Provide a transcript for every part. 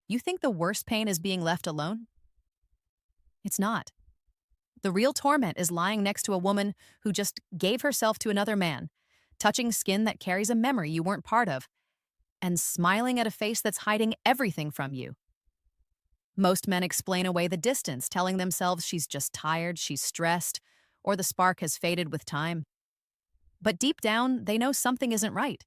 You think the worst pain is being left alone? It's not. The real torment is lying next to a woman who just gave herself to another man, touching skin that carries a memory you weren't part of, and smiling at a face that's hiding everything from you. Most men explain away the distance, telling themselves she's just tired, she's stressed, or the spark has faded with time. But deep down, they know something isn't right.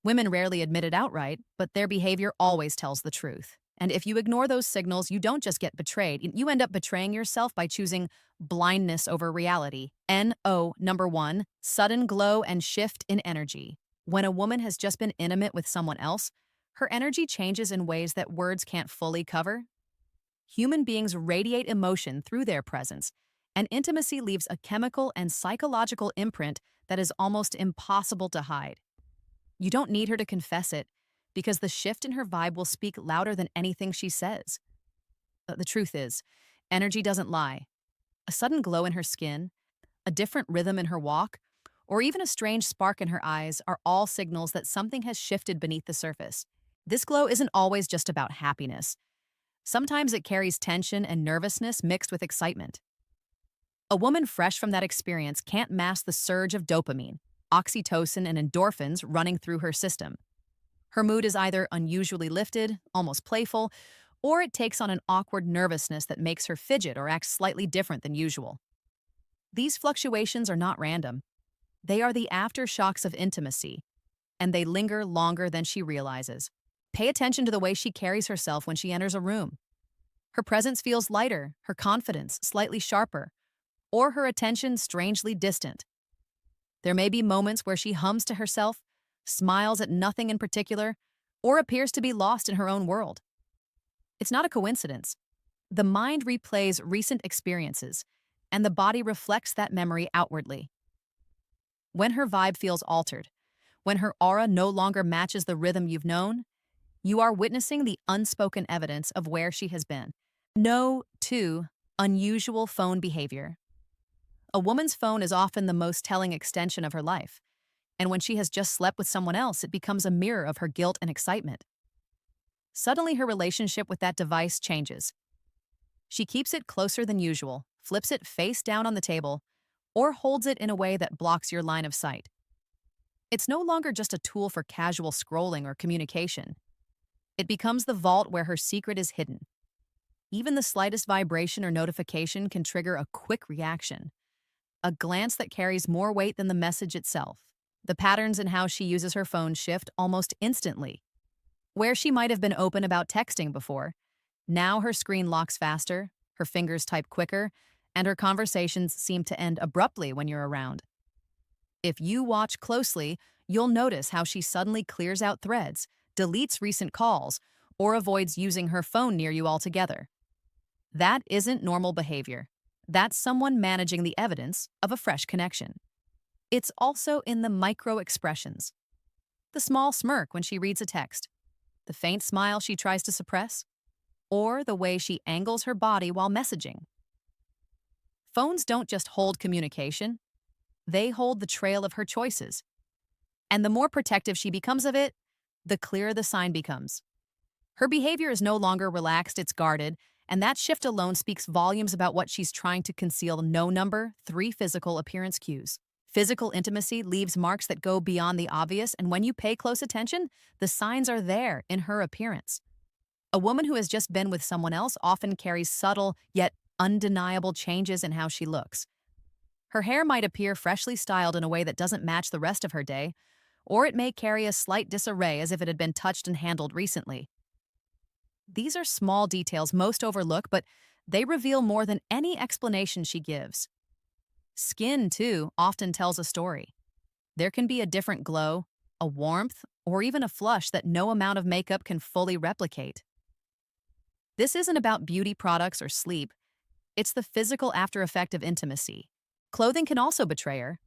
Women rarely admit it outright, but their behavior always tells the truth. And if you ignore those signals, you don't just get betrayed, you end up betraying yourself by choosing blindness over reality. NO, number one, sudden glow and shift in energy. When a woman has just been intimate with someone else, her energy changes in ways that words can't fully cover. Human beings radiate emotion through their presence, and intimacy leaves a chemical and psychological imprint that is almost impossible to hide. You don't need her to confess it, because the shift in her vibe will speak louder than anything she says. The truth is, energy doesn't lie. A sudden glow in her skin, a different rhythm in her walk, or even a strange spark in her eyes are all signals that something has shifted beneath the surface. This glow isn't always just about happiness. Sometimes it carries tension and nervousness mixed with excitement. A woman fresh from that experience can't mask the surge of dopamine, oxytocin, and endorphins running through her system. Her mood is either unusually lifted, almost playful, or it takes on an awkward nervousness that makes her fidget or act slightly different than usual. These fluctuations are not random. They are the aftershocks of intimacy, and they linger longer than she realizes. Pay attention to the way she carries herself when she enters a room. Her presence feels lighter, her confidence slightly sharper, or her attention strangely distant. There may be moments where she hums to herself, smiles at nothing in particular, or appears to be lost in her own world. It's not a coincidence. The mind replays recent experiences, and the body reflects that memory outwardly. When her vibe feels altered, when her aura no longer matches the rhythm you've known, you are witnessing the unspoken evidence of where she has been. No, 2. Unusual phone behavior. A woman's phone is often the most telling extension of her life, and when she has just slept with someone else, it becomes a mirror of her guilt and excitement. Suddenly, her relationship with that device changes. She keeps it closer than usual, flips it face down on the table, or holds it in a way that blocks your line of sight. It's no longer just a tool for casual scrolling or communication. It becomes the vault where her secret is hidden. Even the slightest vibration or notification can trigger a quick reaction, a glance that carries more weight than the message itself. The patterns in how she uses her phone shift almost instantly. Where she might have been open about texting before, now her screen locks faster, her fingers type quicker, and her conversations seem to end abruptly when you're around. If you watch closely, you'll notice how she suddenly clears out threads, deletes recent calls, or avoids using her phone near you altogether. That isn't normal behavior. That's someone managing the evidence of a fresh connection. It's also in the micro expressions. The small smirk when she reads a text, the faint smile she tries to suppress, or the way she angles her body while messaging. Phones don't just hold communication, they hold the trail of her choices. And the more protective she becomes of it, the clearer the sign becomes. Her behavior is no longer relaxed, it's guarded, and that shift alone speaks volumes about what she's trying to conceal. No. Number 3. Physical appearance cues. Physical intimacy leaves marks that go beyond the obvious, and when you pay close attention, the signs are there in her appearance. A woman who has just been with someone else often carries subtle, yet undeniable changes in how she looks. Her hair might appear freshly styled in a way that doesn't match the rest of her day, or it may carry a slight disarray as if it had been touched and handled recently. These are small details most overlook, but they reveal more than any explanation she gives. Skin, too, often tells a story. There can be a different glow, a warmth, or even a flush that no amount of makeup can fully replicate. This isn't about beauty products or sleep. It's the physical after effect of intimacy. Clothing can also betray her.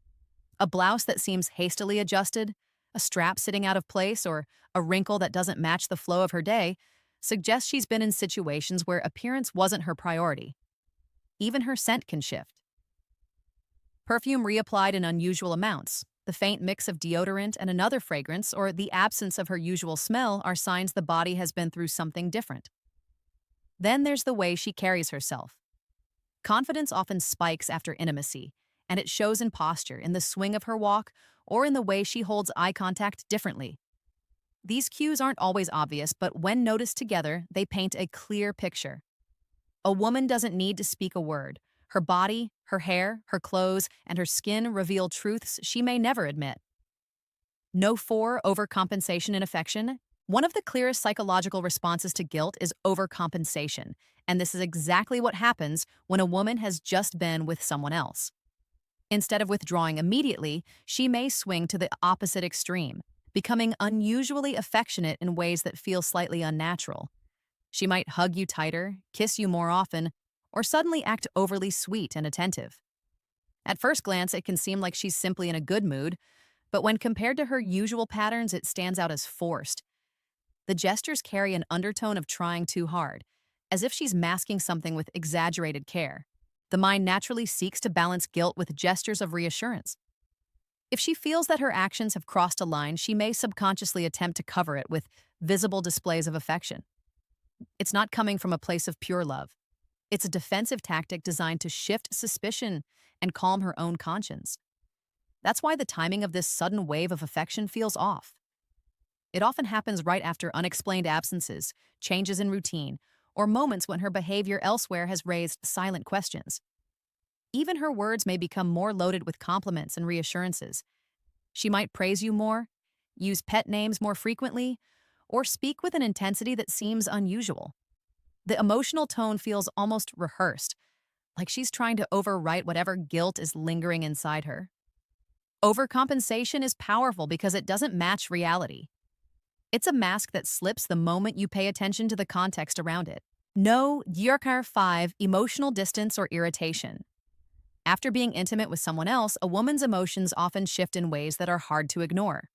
A blouse that seems hastily adjusted, a strap sitting out of place, or a wrinkle that doesn't match the flow of her day suggests she's been in situations where appearance wasn't her priority. Even her scent can shift. Perfume reapplied in unusual amounts, The faint mix of deodorant and another fragrance, or the absence of her usual smell, are signs the body has been through something different. Then there's the way she carries herself. Confidence often spikes after intimacy, and it shows in posture, in the swing of her walk, or in the way she holds eye contact differently. These cues aren't always obvious, but when noticed together, they paint a clear picture. A woman doesn't need to speak a word. Her body, her hair, her clothes, and her skin reveal truths she may never admit. No. 4. Overcompensation in affection. One of the clearest psychological responses to guilt is overcompensation, and this is exactly what happens when a woman has just been with someone else. Instead of withdrawing immediately, she may swing to the opposite extreme, becoming unusually affectionate in ways that feel slightly unnatural. She might hug you tighter, kiss you more often, or suddenly act overly sweet and attentive. At first glance, it can seem like she's simply in a good mood, but when compared to her usual patterns, it stands out as forced. The gestures carry an undertone of trying too hard, as if she's masking something with exaggerated care. The mind naturally seeks to balance guilt with gestures of reassurance. If she feels that her actions have crossed a line, she may subconsciously attempt to cover it with visible displays of affection. It's not coming from a place of pure love. It's a defensive tactic designed to shift suspicion and calm her own conscience. That's why the timing of this sudden wave of affection feels off. It often happens right after unexplained absences, changes in routine, or moments when her behavior elsewhere has raised silent questions. Even her words may become more loaded with compliments and reassurances. She might praise you more, use pet names more frequently, or speak with an intensity that seems unusual. The emotional tone feels almost rehearsed, like she's trying to overwrite whatever guilt is lingering inside her. Overcompensation is powerful because it doesn't match reality. It's a mask that slips the moment you pay attention to the context around it. No. 5. Emotional distance or irritation. After being intimate with someone else, a woman's emotions often shift in ways that are hard to ignore.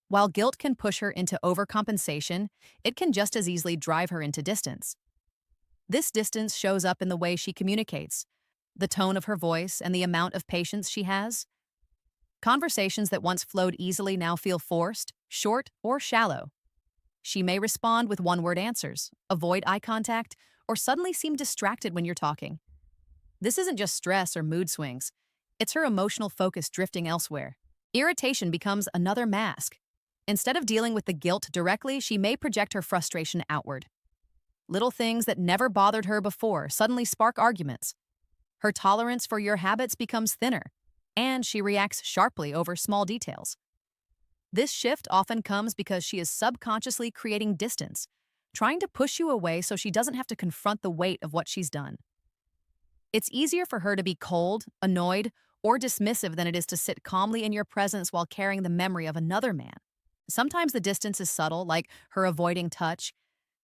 While guilt can push her into overcompensation, it can just as easily drive her into distance. This distance shows up in the way she communicates, the tone of her voice, and the amount of patience she has. Conversations that once flowed easily now feel forced, short, or shallow. She may respond with one-word answers, avoid eye contact, or suddenly seem distracted when you're talking. This isn't just stress or mood swings. It's her emotional focus drifting elsewhere. Irritation becomes another mask. Instead of dealing with the guilt directly, she may project her frustration outward. Little things that never bothered her before suddenly spark arguments. Her tolerance for your habits becomes thinner, and she reacts sharply over small details. This shift often comes because she is subconsciously creating distance, trying to push you away so she doesn't have to confront the weight of what she's done. It's easier for her to be cold, annoyed, or dismissive than it is to sit calmly in your presence while carrying the memory of another man. Sometimes the distance is subtle, like her avoiding touch,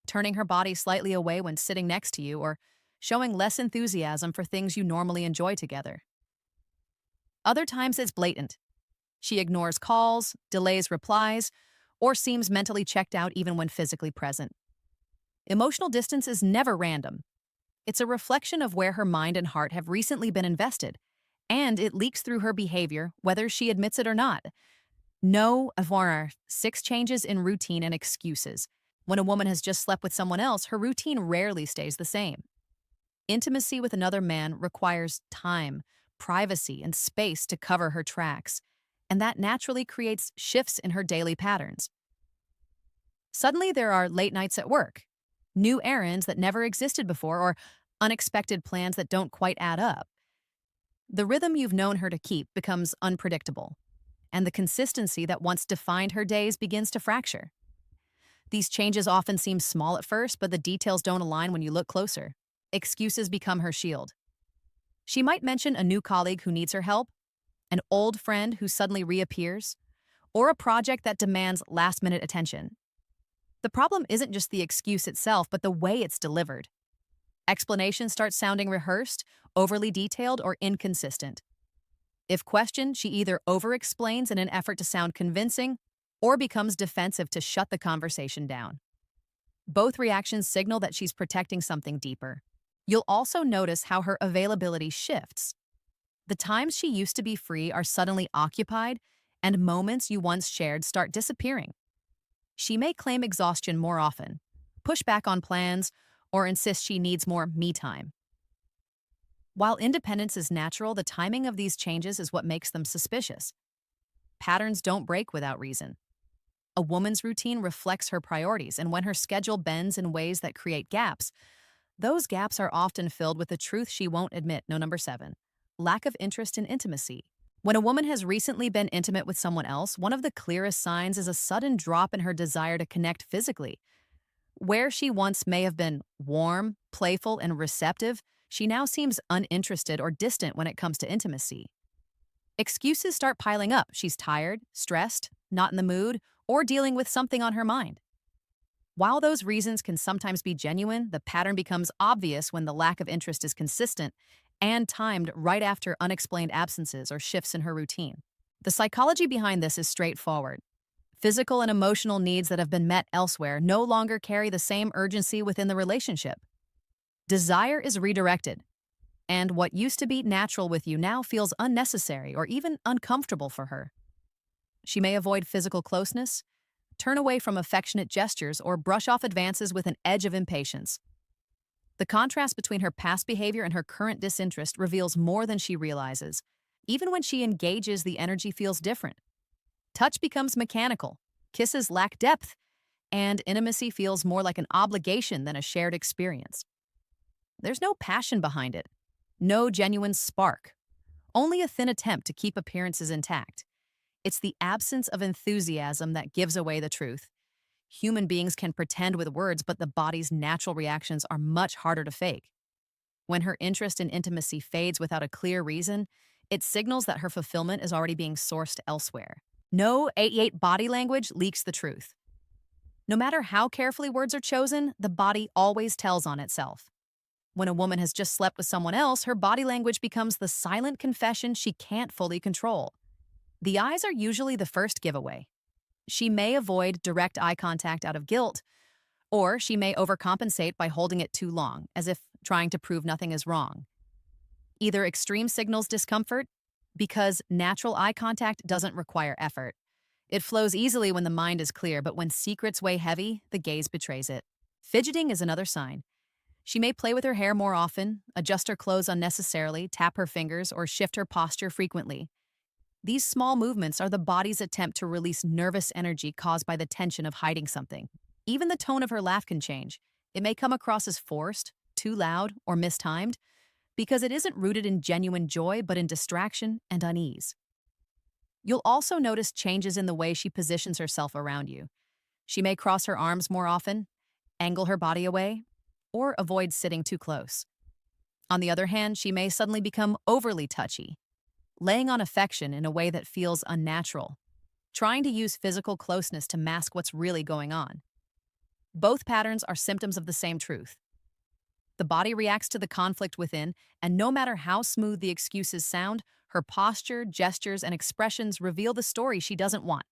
turning her body slightly away when sitting next to you, or showing less enthusiasm for things you normally enjoy together. Other times it's blatant. She ignores calls, delays replies, or seems mentally checked out even when physically present. Emotional distance is never random. It's a reflection of where her mind and heart have recently been invested, and it leaks through her behavior, whether she admits it or not. No. 6. Changes in routine and excuses. When a woman has just slept with someone else, her routine rarely stays the same. Intimacy with another man requires time, privacy, and space to cover her tracks, and that naturally creates shifts in her daily patterns. Suddenly, there are late nights at work, new errands that never existed before, or unexpected plans that don't quite add up. The rhythm you've known her to keep becomes unpredictable, and the consistency that once defined her days begins to fracture. These changes often seem small at first, but the details don't align when you look closer. Excuses become her shield. She might mention a new colleague who needs her help, an old friend who suddenly reappears, or a project that demands last-minute attention. The problem isn't just the excuse itself, but the way it's delivered. Explanations start sounding rehearsed, overly detailed, or inconsistent. If questioned, she either over-explains in an effort to sound convincing or becomes defensive to shut the conversation down. Both reactions signal that she's protecting something deeper. You'll also notice how her availability shifts. The times she used to be free are suddenly occupied, and moments you once shared start disappearing. She may claim exhaustion more often, push back on plans, or insist she needs more me time. While independence is natural, the timing of these changes is what makes them suspicious. Patterns don't break without reason. A woman's routine reflects her priorities, and when her schedule bends in ways that create gaps, those gaps are often filled with the truth she won't admit. No, number 7. Lack of interest in intimacy. When a woman has recently been intimate with someone else, one of the clearest signs is a sudden drop in her desire to connect physically. Where she once may have been warm, playful, and receptive, she now seems uninterested or distant when it comes to intimacy. Excuses start piling up. She's tired, stressed, not in the mood, or dealing with something on her mind. While those reasons can sometimes be genuine, the pattern becomes obvious when the lack of interest is consistent and timed right after unexplained absences or shifts in her routine. The psychology behind this is straightforward. Physical and emotional needs that have been met elsewhere no longer carry the same urgency within the relationship. Desire is redirected, and what used to be natural with you now feels unnecessary or even uncomfortable for her. She may avoid physical closeness, turn away from affectionate gestures, or brush off advances with an edge of impatience. The contrast between her past behavior and her current disinterest reveals more than she realizes. Even when she engages, the energy feels different. Touch becomes mechanical, kisses lack depth, and intimacy feels more like an obligation than a shared experience. There's no passion behind it, no genuine spark, only a thin attempt to keep appearances intact. It's the absence of enthusiasm that gives away the truth. Human beings can pretend with words, but the body's natural reactions are much harder to fake. When her interest in intimacy fades without a clear reason, it signals that her fulfillment is already being sourced elsewhere. No 88 body language leaks the truth. No matter how carefully words are chosen, the body always tells on itself. When a woman has just slept with someone else, her body language becomes the silent confession she can't fully control. The eyes are usually the first giveaway. She may avoid direct eye contact out of guilt, or she may overcompensate by holding it too long, as if trying to prove nothing is wrong. Either extreme signals discomfort, because natural eye contact doesn't require effort. It flows easily when the mind is clear, but when secrets weigh heavy, the gaze betrays it. Fidgeting is another sign. She may play with her hair more often, adjust her clothes unnecessarily, tap her fingers, or shift her posture frequently. These small movements are the body's attempt to release nervous energy caused by the tension of hiding something. Even the tone of her laugh can change. It may come across as forced, too loud, or mistimed, because it isn't rooted in genuine joy but in distraction and unease. You'll also notice changes in the way she positions herself around you. She may cross her arms more often, angle her body away, or avoid sitting too close. On the other hand, she may suddenly become overly touchy, laying on affection in a way that feels unnatural, trying to use physical closeness to mask what's really going on. Both patterns are symptoms of the same truth. The body reacts to the conflict within, and no matter how smooth the excuses sound, her posture, gestures, and expressions reveal the story she doesn't want.